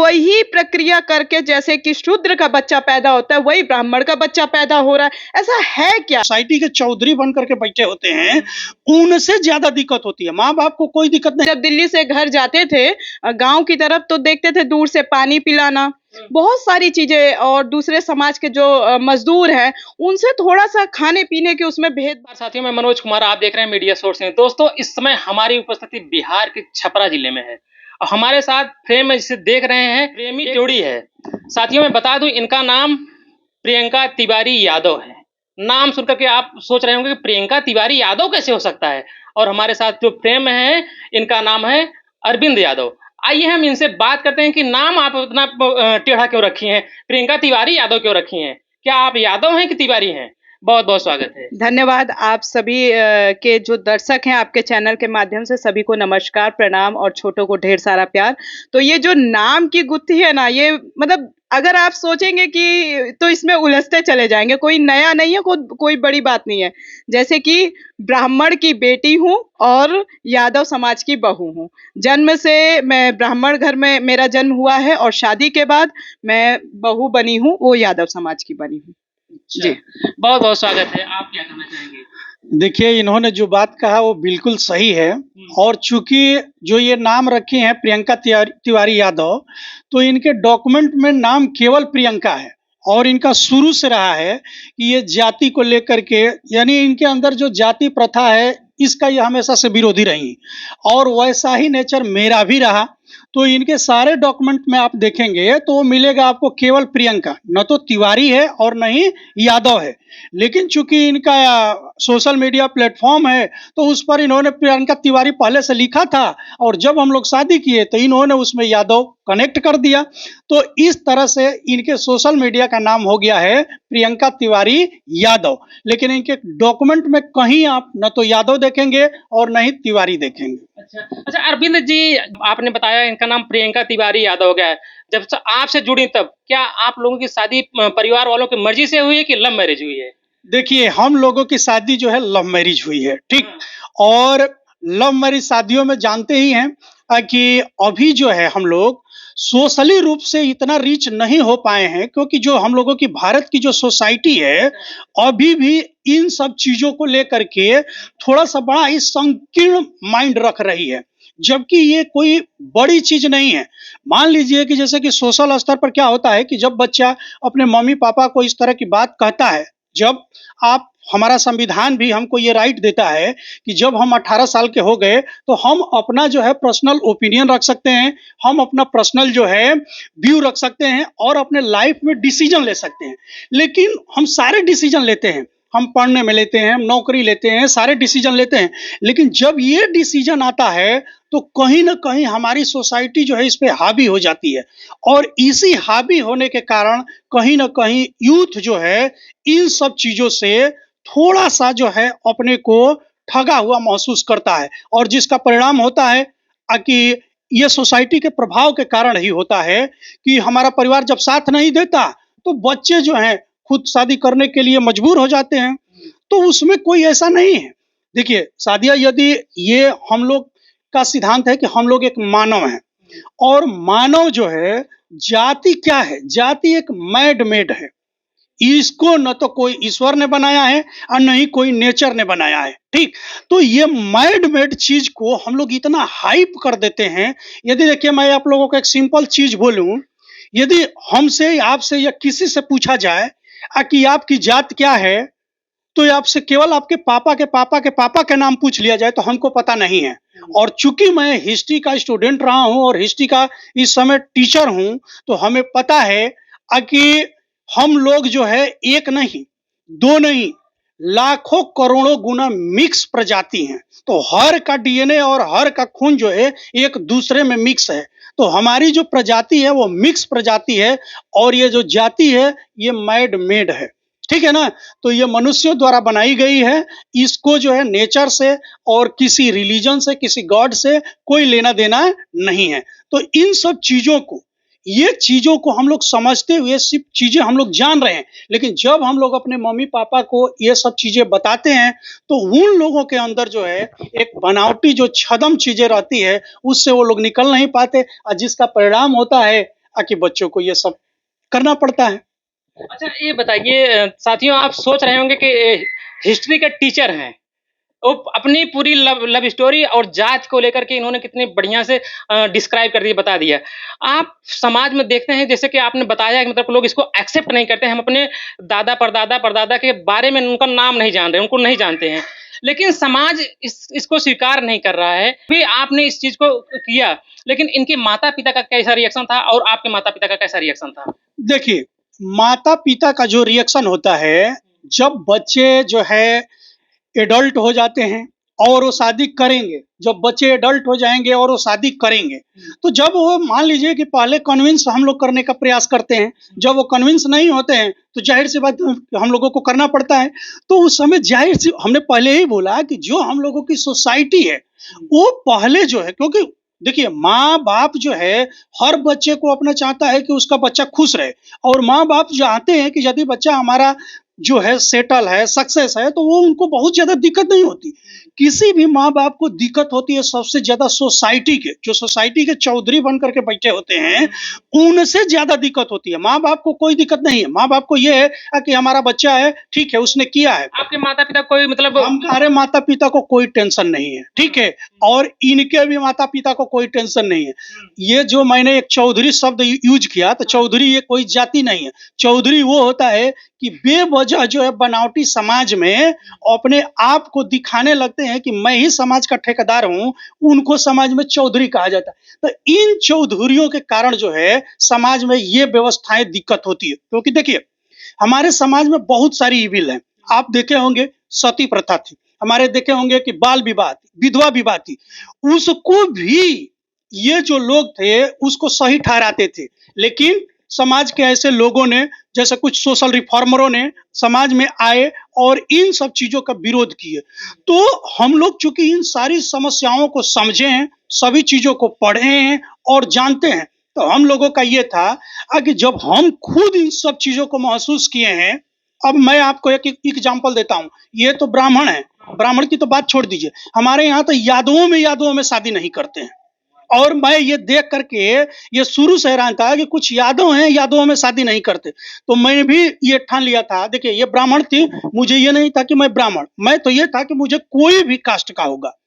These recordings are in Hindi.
वही प्रक्रिया करके जैसे कि शूद्र का बच्चा पैदा होता है वही ब्राह्मण का बच्चा पैदा हो रहा है। ऐसा है क्या? सोसाइटी के चौधरी बन करके बैठे होते हैं, उनसे ज्यादा दिक्कत होती है। माँ बाप को कोई दिक्कत नहीं। जब दिल्ली से घर जाते थे गांव की तरफ तो देखते थे दूर से पानी पिलाना, बहुत सारी चीजें, और दूसरे समाज के जो मजदूर हैं उनसे थोड़ा सा खाने पीने के उसमें भेद। साथियों, मैं मनोज कुमार, आप देख रहे हैं मीडिया सोर्स में। दोस्तों, इस समय हमारी उपस्थिति बिहार के छपरा जिले में है और हमारे साथ फ्रेम में जिसे देख रहे हैं प्रेमी जोड़ी है। साथियों, मैं बता दूं, इनका नाम प्रियंका तिवारी यादव है। नाम सुनकर के आप सोच रहे होंगे कि प्रियंका तिवारी यादव कैसे हो सकता है, और हमारे साथ जो फ्रेम में है इनका नाम है अरविंद यादव। आइए हम इनसे बात करते हैं कि नाम आप इतना टेढ़ा क्यों रखी हैं, प्रियंका तिवारी यादव क्यों रखी हैं? क्या आप यादव हैं कि तिवारी हैं? बहुत बहुत स्वागत है। धन्यवाद। आप सभी के जो दर्शक हैं आपके चैनल के माध्यम से सभी को नमस्कार, प्रणाम और छोटों को ढेर सारा प्यार। तो ये जो नाम की गुत्थी है ना, ये मतलब अगर आप सोचेंगे कि तो इसमें उलझते चले जाएंगे। कोई नया नहीं है, कोई बड़ी बात नहीं है। जैसे कि ब्राह्मण की बेटी हूँ और यादव समाज की बहू हूँ। जन्म से मैं ब्राह्मण घर में मेरा जन्म हुआ है और शादी के बाद मैं बहू बनी हूँ, वो यादव समाज की बनी हूँ। जी, बहुत बहुत स्वागत है। आप क्या कहना चाहेंगे? देखिए, इन्होंने जो बात कहा वो बिल्कुल सही है। और चूंकि जो ये नाम रखे हैं प्रियंका तिवारी यादव, तो इनके डॉक्यूमेंट में नाम केवल प्रियंका है और इनका शुरू से रहा है कि ये जाति को लेकर के, यानी इनके अंदर जो जाति प्रथा है इसका ये हमेशा से विरोधी रही और वैसा ही नेचर मेरा भी रहा। तो इनके सारे डॉक्यूमेंट में आप देखेंगे तो मिलेगा आपको केवल प्रियंका, न तो तिवारी है और न ही यादव है। लेकिन चूंकि इनका सोशल मीडिया प्लेटफॉर्म है तो उस पर इन्होंने प्रियंका तिवारी पहले से लिखा था और जब हम लोग शादी किए तो इन्होंने उसमें यादव कनेक्ट कर दिया। तो इस तरह से इनके सोशल मीडिया का नाम हो गया है प्रियंका तिवारी यादव। लेकिन इनके डॉक्यूमेंट में कहीं आप न तो यादव देखेंगे और न ही तिवारी देखेंगे। अच्छा अरविंद जी, आपने बताया इनका नाम प्रियंका तिवारी यादव हो गया है। जब से आपसे जुड़ी तब क्या आप लोगों की शादी परिवार वालों की मर्जी से हुई है कि लव मैरिज हुई है? देखिए, हम लोगों की शादी जो है लव मैरिज हुई है, ठीक। और लव मैरिज शादियों में जानते ही हैं कि अभी जो है हम लोग सोशली रूप से इतना रीच नहीं हो पाए हैं, क्योंकि जो हम लोगों की भारत की जो सोसाइटी है अभी भी इन सब चीजों को लेकर के थोड़ा सा बड़ा ही संकीर्ण माइंड रख रही है, जबकि ये कोई बड़ी चीज नहीं है। मान लीजिए कि जैसे कि सोशल स्तर पर क्या होता है कि जब बच्चा अपने मम्मी पापा को इस तरह की बात कहता है, जब आप, हमारा संविधान भी हमको ये राइट देता है कि जब हम 18 साल के हो गए तो हम अपना जो है पर्सनल ओपिनियन रख सकते हैं, हम अपना पर्सनल जो है व्यू रख सकते हैं और अपने लाइफ में डिसीजन ले सकते हैं। लेकिन हम सारे डिसीजन लेते हैं, हम पढ़ने में लेते हैं, हम नौकरी लेते हैं, सारे डिसीजन लेते हैं। लेकिन जब ये डिसीजन आता है तो कहीं ना कहीं हमारी सोसाइटी जो है इस पे हावी हो जाती है और इसी हावी होने के कारण कहीं ना कहीं यूथ जो है इन सब चीजों से थोड़ा सा जो है अपने को ठगा हुआ महसूस करता है और जिसका परिणाम होता है कि ये सोसाइटी के प्रभाव के कारण ही होता है कि हमारा परिवार जब साथ नहीं देता तो बच्चे जो हैं खुद शादी करने के लिए मजबूर हो जाते हैं। तो उसमें कोई ऐसा नहीं है। देखिए, शादियां यदि, ये हम लोग का सिद्धांत है कि हम लोग एक मानव हैं और मानव जो है, जाति क्या है, जाति एक मैड मेड है। इसको न तो कोई ईश्वर ने बनाया है और न ही कोई नेचर ने बनाया है, ठीक। तो ये मैड मेड चीज को हम लोग इतना हाइप कर देते हैं। यदि देखिए, मैं आप लोगों को एक सिंपल चीज बोलूं, यदि हमसे, आपसे या किसी से पूछा जाए कि आपकी जात क्या है, तो आपसे केवल आपके पापा के पापा के पापा के नाम पूछ लिया जाए तो हमको पता नहीं है। और चूंकि मैं हिस्ट्री का स्टूडेंट रहा हूं और हिस्ट्री का इस समय टीचर हूं, तो हमें पता है कि हम लोग जो है एक नहीं, दो नहीं, लाखों करोड़ों गुना मिक्स प्रजाति हैं। तो हर का डीएनए और हर का खून जो है एक दूसरे में मिक्स है। तो हमारी जो प्रजाति है वो मिक्स प्रजाति है और ये जो जाति है ये मैड मेड है, ठीक है ना। तो ये मनुष्यों द्वारा बनाई गई है। इसको जो है नेचर से और किसी रिलीजन से, किसी गॉड से कोई लेना देना नहीं है। तो इन सब चीजों को, ये चीजों को हम लोग समझते हुए सिर्फ चीजें हम लोग जान रहे हैं, लेकिन जब हम लोग अपने मम्मी पापा को ये सब चीजें बताते हैं तो उन लोगों के अंदर जो है एक बनावटी जो छदम चीजें रहती है उससे वो लोग निकल नहीं पाते और जिसका परिणाम होता है कि बच्चों को ये सब करना पड़ता है। अच्छा ये बताइए साथियों आप सोच रहे होंगे कि हिस्ट्री के टीचर हैं वो अपनी पूरी लव स्टोरी और जात को लेकर के इन्होंने कितनी बढ़िया से डिस्क्राइब कर दिया बता दिया। आप समाज में देखते हैं जैसे कि आपने बताया कि मतलब लोग इसको एक्सेप्ट नहीं करते हैं। हम अपने दादा परदादा परदादा के बारे में उनका नाम नहीं जान रहे, उनको नहीं जानते हैं। लेकिन समाज इसको स्वीकार नहीं कर रहा है। फिर आपने इस चीज को किया, लेकिन इनके माता-पिता का कैसा रिएक्शन था और आपके माता-पिता का कैसा रिएक्शन था? देखिए, माता-पिता का जो रिएक्शन होता है, जब बच्चे जो है एडल्ट हो जाते हैं और वो शादी करेंगे, जब बच्चे एडल्ट हो जाएँगे और वो शादी करेंगे, तो जब वो मान लीजिए कि पहले कन्विंस हम लोग करने का प्रयास करते हैं, जब वो कन्विंस नहीं होते हैं, तो ज़ाहिर-सी बात हम लोगों को करना पड़ता है। तो उस समय ज़ाहिर-सी हमने पहले ही बोला कि जो हम लोगों की सोसाइटी है, वो पहले जो है क्योंकि देखिए माँ-बाप जो है हर बच्चे को अपना चाहता है कि उसका बच्चा खुश रहे और माँ-बाप चाहते हैं कि यदि बच्चा हमारा जो है सेटल है, सक्सेस है, तो वो उनको बहुत ज़्यादा दिक्कत नहीं होती। किसी भी माँ-बाप को दिक्कत होती है सबसे ज़्यादा सोसाइटी के, जो सोसाइटी के चौधरी बन कर के बैठे होते हैं, उनसे ज़्यादा दिक्कत होती है। माँ-बाप को कोई दिक्कत नहीं है, माँ-बाप को ये है कि हमारा बच्चा है, ठीक है, उसने किया है। आपके माता-पिता कोई मतलब हमारे माता-पिता को कोई टेंशन नहीं है, ठीक है? और इनके भी माता-पिता को कोई टेंशन नहीं है। ये जो मैंने एक चौधरी शब्द यूज़ किया, तो चौधरी ये कोई जाति नहीं है। चौधरी वो होता है कि बेवजह जो है बनावटी समाज में अपने आप को दिखाने लगते हैं कि मैं ही समाज का ठेकेदार हूँ, उनको समाज में चौधरी कहा जाता है। तो इन चौधरियों के कारण जो है समाज में ये व्यवस्थाएँ दिक्कत होती है। क्योंकि देखिए, हमारे समाज में बहुत सारी इविल हैं। आप देखे होंगे सती प्रथा थी, हमारे देखे होंगे कि बाल विवाह थी, विधवा विवाह थी। उसको भी ये जो लोग थे उसको सही ठहराते थे। लेकिन समाज के ऐसे लोगों ने जैसे कुछ सोशल रिफॉर्मरों ने समाज में आए और इन सब चीज़ों का विरोध किए। तो हम लोग चूँकि इन सारी समस्याओं को समझे हैं, सभी चीज़ों को पढ़े हैं और जानते हैं, तो हम लोगों का ये था कि जब हम खुद इन सब चीज़ों को महसूस किए हैं, अब मैं आपको एक एग्ज़ाम्पल देता हूँ। ये तो ब्राह्मण हैं, ब्राह्मण की तो बात छोड़ दीजिए। हमारे यहाँ तो यादवों में शादी नहीं करते हैं। और मैं ये देख कर के ये शुरू से हैरान था कि कुछ यादव हैं, यादवों में शादी नहीं करते। तो मैंने भी ये ठान लिया था, देखिए ये ब्राह्मण थी, मुझे ये नहीं था कि मैं ब्राह्मण, मैं तो ये था कि मुझे कोई भी कास्ट का होगा।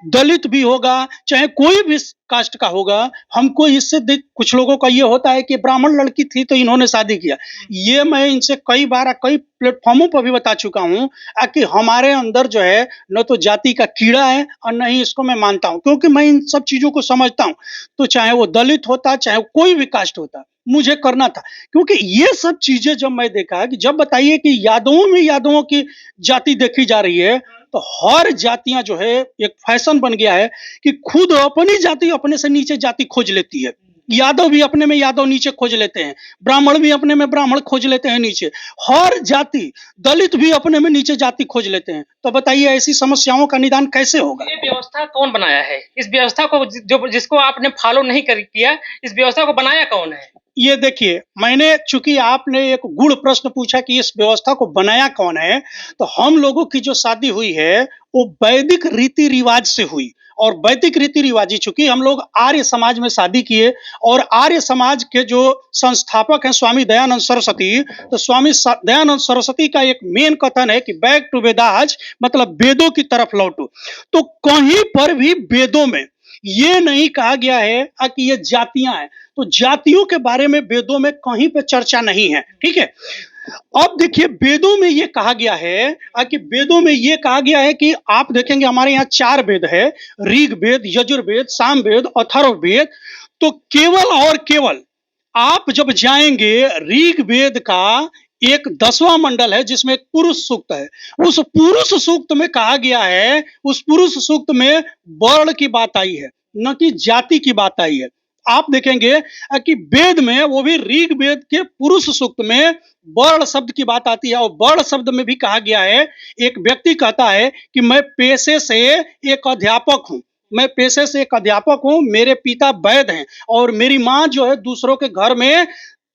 दलित भी होगा, चाहे कोई भी कास्ट का होगा, हमको इससे कुछ लोगों का ये होता है कि ब्राह्मण लड़की थी तो इन्होंने शादी किया। ये मैं इनसे कई बार कई प्लेटफॉर्मों पर भी बता चुका हूँ कि हमारे अंदर जो है न तो जाति का कीड़ा है और न ही इसको मैं मानता हूँ, क्योंकि मैं इन सब चीज़ों को समझता हूँ। तो चाहे वो दलित होता, चाहे कोई भी कास्ट होता, मुझे करना था। क्योंकि ये सब चीज़ें जब मैं देखा कि जब बताइए कि यादवों में यादवों की जाति देखी जा रही है, तो हर जातियां जो है एक फैशन बन गया है कि खुद अपनी जाति अपने से नीचे जाति खोज लेती है। यादव भी अपने में यादव नीचे खोज लेते हैं, ब्राह्मण भी अपने में ब्राह्मण खोज लेते हैं नीचे, हर जाति, दलित भी अपने में नीचे जाति खोज लेते हैं। तो बताइए ऐसी समस्याओं का निदान कैसे होगा? ये व्यवस्था कौन बनाया है? इस व्यवस्था को जो जिसको आपने फॉलो नहीं किया, इस व्यवस्था को बनाया कौन है? ये देखिए, मैंने चूंकि आपने एक गूढ़ प्रश्न पूछा कि इस व्यवस्था को बनाया कौन है, तो हम लोगों की जो शादी हुई है वो वैदिक रीति रिवाज से हुई। और वैदिक रीति रिवाजी चूंकि हम लोग आर्य समाज में शादी किए और आर्य समाज के जो संस्थापक हैं स्वामी दयानंद सरस्वती, तो स्वामी दयानंद सरस्वती का एक मेन कथन है कि बैक टू वेदाज, मतलब वेदों की तरफ लौटो। तो कहीं पर भी वेदों में ये नहीं कहा गया है कि ये जातियां हैं, तो जातियों के बारे में वेदों में कहीं पे चर्चा नहीं है, ठीक है। अब देखिए वेदों में ये कहा गया है कि वेदों में ये कहा गया है कि आप देखेंगे हमारे यहाँ 4 वेद है, ऋग वेद, यजुर्वेद, सामवेद, अथर्ववेद। तो केवल और केवल आप जब जाएंगे ऋग वेद का एक 10वां मंडल है जिसमें एक पुरुष सूक्त है, उस पुरुष सूक्त में कहा गया है, उस पुरुष सूक्त में वर्ण की बात आई है, न कि जाति की बात आई है। आप देखेंगे कि वेद में, वो भी ऋग वेद के पुरुष सूक्त में वर्ण शब्द की बात आती है और वर्ण शब्द में भी कहा गया है, एक व्यक्ति कहता है कि मैं पेशे से एक अध्यापक हूं, मैं पेशे से एक अध्यापक हूं, मेरे पिता वैद्य हैं और मेरी माँ जो है दूसरों के घर में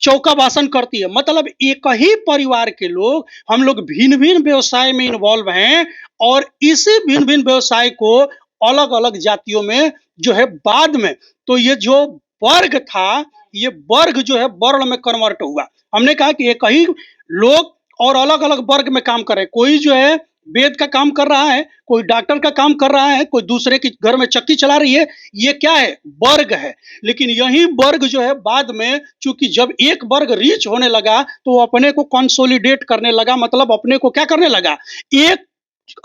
चौका बासन करती है। मतलब एक ही परिवार के लोग, हम लोग भिन्न भिन्न व्यवसाय में इन्वॉल्व हैं और इसी भिन्न भिन्न व्यवसाय को अलग अलग जातियों में जो है बाद में, तो ये जो वर्ग था, ये वर्ग जो है वर्ण में कन्वर्ट हुआ। हमने कहा कि एक ही लोग और अलग-अलग वर्ग में काम कर रहे हैं। कोई जो है वेद का काम कर रहा है, कोई डॉक्टर का काम कर रहा है, कोई दूसरे के घर में चक्की चला रही है। ये क्या है? वर्ग है। लेकिन यही वर्ग जो है बाद में चूंकि जब एक वर्ग रीच होने लगा तो वो अपने को कंसोलिडेट करने लगा, मतलब अपने को क्या करने लगा? एक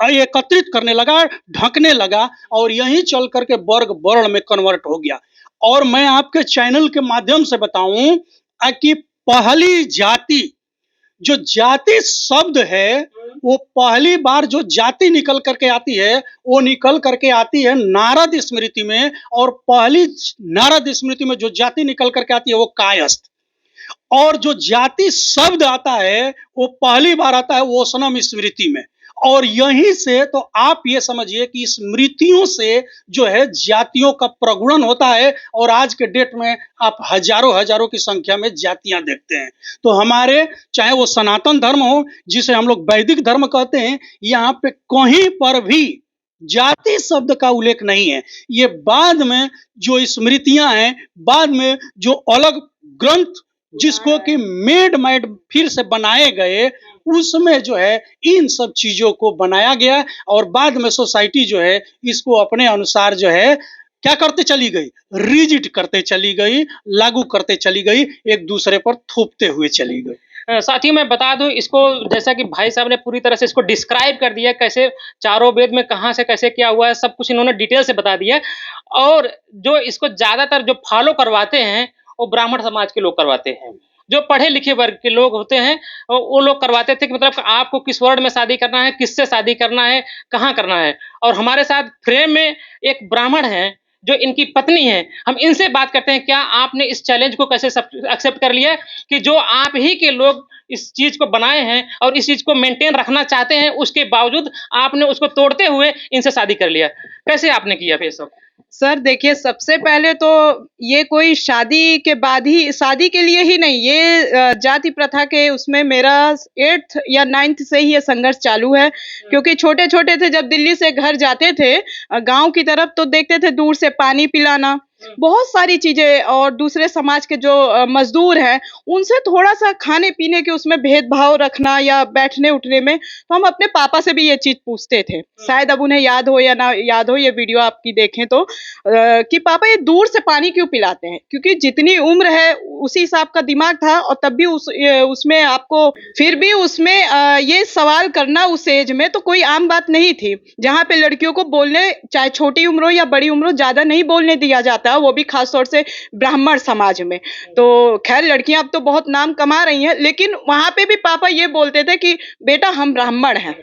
एकत्रित करने लगा, ढकने लगा और यहीं चल करके वर्ग वर्ण में कन्वर्ट हो गया। और मैं आपके चैनल के माध्यम से बताऊं कि पहली जाति, जो जाति शब्द है, वो पहली बार जो जाति निकल करके आती है वो निकल करके आती है नारद स्मृति में। और पहली नारद स्मृति में जो जाति निकल करके आती है वो कायस्थ। और जो जाति शब्द आता है वो पहली बार आता है ओशनम स्मृति में। और यहीं से तो आप ये समझिए कि स्मृतियों से जो है जातियों का प्रगुणन होता है और आज के डेट में आप हजारों हजारों की संख्या में जातियां देखते हैं। तो हमारे चाहे वो सनातन धर्म हो, जिसे हम लोग वैदिक धर्म कहते हैं, यहाँ पे कहीं पर भी जाति शब्द का उल्लेख नहीं है। ये बाद में जो स्मृतियां हैं, बाद में जो अलग ग्रंथ जिसको कि मेड फिर से बनाए गए, उसमें जो है इन सब चीजों को बनाया गया और बाद में सोसाइटी जो है इसको अपने अनुसार जो है क्या करते चली गई? रिजिड करते चली गई, लागू करते चली गई, एक दूसरे पर थोपते हुए चली गई। साथियों मैं बता दूं इसको, जैसा कि भाई साहब ने पूरी तरह से इसको डिस्क्राइब कर दिया, कैसे चारों वेद में कहां से कैसे क्या हुआ है, सब कुछ इन्होंने डिटेल से बता दिया। और जो इसको ज्यादातर जो फॉलो करवाते हैं वो ब्राह्मण समाज के लोग करवाते हैं। जो पढ़े लिखे वर्ग के लोग होते हैं वो लोग करवाते थे कि मतलब आपको किस वर्ण में शादी करना है, किससे शादी करना है, कहाँ करना है। और हमारे साथ फ्रेम में एक ब्राह्मण है जो इनकी पत्नी है, हम इनसे बात करते हैं। क्या आपने इस चैलेंज को कैसे एक्सेप्ट कर लिया कि जो आप ही के लोग इस चीज को बनाए हैं और इस चीज को मेंटेन रखना चाहते हैं, उसके बावजूद आपने उसको तोड़ते हुए इनसे शादी कर लिया? कैसे आपने किया फिर सब? सर देखिए, सबसे पहले तो ये कोई शादी के बाद ही, शादी के लिए ही नहीं, ये जाति प्रथा के उसमें मेरा 8th या 9th से ही ये संघर्ष चालू है। क्योंकि छोटे-छोटे थे, जब दिल्ली से घर जाते थे गाँव की तरफ, तो देखते थे दूर से पानी पिलाना, बहुत सारी चीजें। और दूसरे समाज के जो मजदूर हैं, उनसे थोड़ा-सा खाने-पीने के उसमें भेदभाव रखना या बैठने-उठने में, तो हम अपने पापा से भी ये चीज़ पूछते थे। शायद अब उन्हें याद हो या ना याद हो, ये वीडियो आपकी देखें तो कि पापा ये दूर से पानी क्यों पिलाते हैं? क्योंकि जितनी उम्र है उसी हिसाब का दिमाग था और तब भी उसमें आपको फिर भी उसमें ये सवाल करना उस एज में तो कोई आम बात नहीं थी। जहाँ पे लड़कियों को बोलने, चाहे छोटी उम्र हो या बड़ी उम्र हो, ज़्यादा नहीं बोलने दिया जाता, वो भी खास तौर से ब्राह्मण समाज में। तो खैर लड़कियां अब तो बहुत नाम कमा रही हैं, लेकिन वहां पे भी पापा ये बोलते थे कि बेटा हम ब्राह्मण हैं,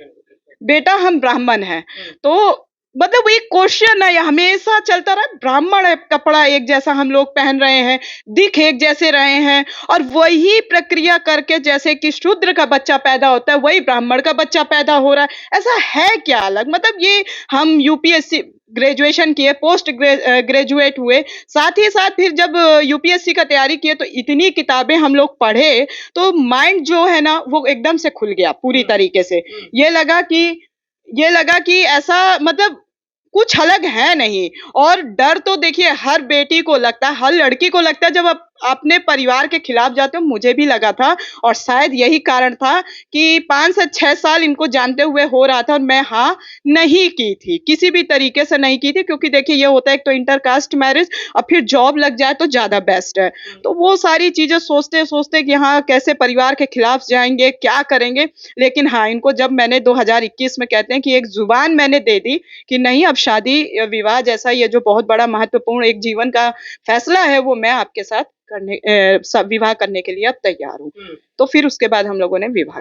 बेटा हम ब्राह्मण हैं। तो मतलब एक क्वेश्चन है हमेशा चलता रहा, ब्राह्मण है, कपड़ा एक जैसा हम लोग पहन रहे हैं, दिख एक जैसे रहे हैं, और वही प्रक्रिया करके जैसे कि शूद्र का बच्चा पैदा होता है वही ब्राह्मण का बच्चा पैदा हो रहा है। ऐसा है क्या अलग? मतलब ये हम यूपीएससी ग्रेजुएशन किए, पोस्ट ग्रेजुएट हुए, साथ ही साथ फिर जब यूपीएससी का तैयारी किए तो इतनी किताबें हम लोग पढ़े, तो माइंड जो है ना वो एकदम से खुल गया पूरी तरीके से। ये लगा कि ऐसा मतलब कुछ अलग है नहीं। और डर तो देखिए हर बेटी को लगता है, हर लड़की को लगता है जब आप अपने परिवार के खिलाफ जाते हो। मुझे भी लगा था और शायद यही कारण था कि 5 से 6 साल इनको जानते हुए हो रहा था और मैं हाँ नहीं की थी, किसी भी तरीके से नहीं की थी। क्योंकि देखिए ये होता है एक तो इंटरकास्ट मैरिज, और फिर जॉब लग जाए तो ज्यादा बेस्ट है। तो वो सारी चीजें सोचते सोचते कि हाँ कैसे परिवार के खिलाफ जाएंगे, क्या करेंगे। लेकिन हाँ इनको जब मैंने 2021 में कहते हैं कि एक जुबान मैंने दे दी कि नहीं अब शादी विवाह जैसा ये जो बहुत बड़ा महत्वपूर्ण एक जीवन का फैसला है वो मैं आपके साथ विवाह करने के लिए अब तैयार हूँ। तो फिर उसके बाद हम लोगों ने विवाह